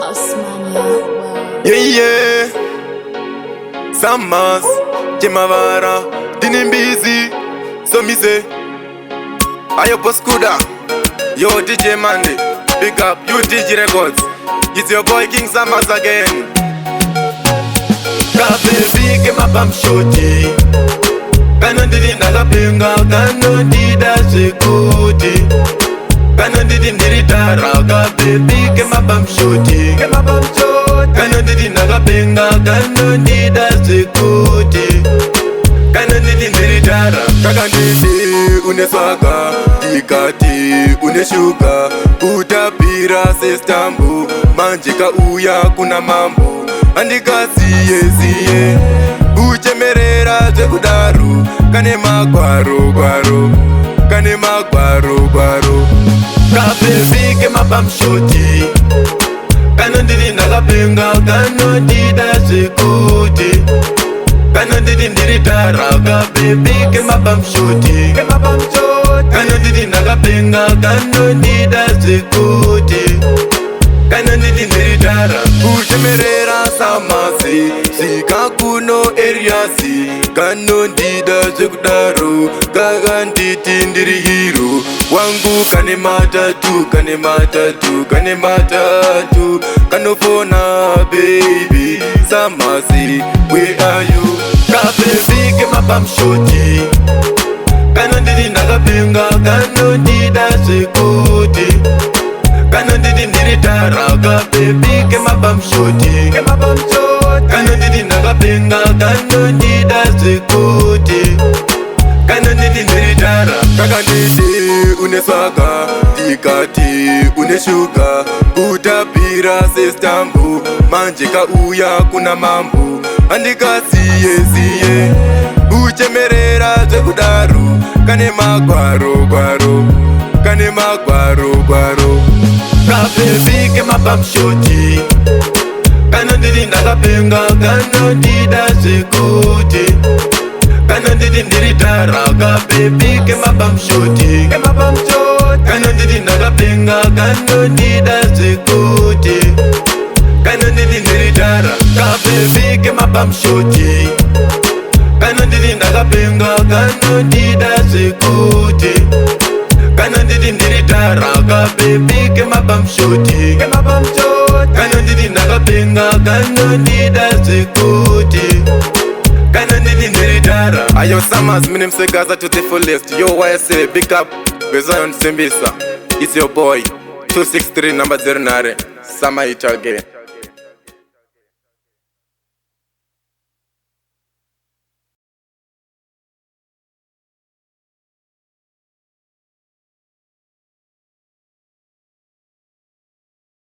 Yeah, Samas, Jemavara, Dinimbizi, so me say, Ayo Poskuda, yo DJ Mandy, big up, you DJ Records, it's your boy King Samas again. Baby, get my bum shorty, Canon didn't have a pinga, Canon did as a goodie, Canon didn't need it, baby, get my bum shorty, get my bum shorty. Canon didn't have a pinga, Canon did as a goodie, Canon didn't need it, Kakandidi, Uneswaga, Ikati, Uneshuga, Utapira, Sestambu, Manjika Uya, Kuna Mambu, Andika siye, Uchemerera, Zekudaru, Kanema Guaro, Kanema Guaro, Kabebi, Kema Bam Shoti, Canon didn't have a pinga, Canon did as a goodie, Canon didn't need it, Kabebi, Kema Bam Shoti, Canon didn't have a pinga, Canon did as a goodie, Canon didn't need it, Uchemerera Samasi, Sikakuno Eriasi, Canon did as a Gudaru, Gaganditi Ndiri Hero, Wangu Kanemata tu, Kanofona baby, Samasi, where are you? Kabebi, get my bum shorty, Canon didn't have a pinga, Canon did as a goodie, Canon didn't need it, baby, get my bum shorty, Canon didn't have a pinga, Canon did as a goodie, Canon didn't need it, Kakandidi, Uneswaga, Ikati, Uneshuga, Utapira, Sestambu, Manjika Uya, Kuna Mambu, Andika siye, Uchemerera, Zekudaru, Kanema Guaro, Kanema Guaro, Kabebi, Kema Bam Shoti, Canon didn't have a pinga, Canon did as a goodie, Canon didn't need it, baby, Kema Bam Shoti, Canon didn't have a pinga, Canon did as a goodie, Canon didn't need it, Kabebi, Kema Bam Shoti, Canon didn't have a pinga, Canon did as a goodie, Canon didn't need it, baby, Kema Bam Shoti, Canon didn't have a pinga, Canon did as a goodie, Canon didn't need it. Ayo Samas, minim se Gaza to the fullest. Yo YSA, big up, Bezayon Simbisa. It's your boy, 263 number 09, Sama Ichage.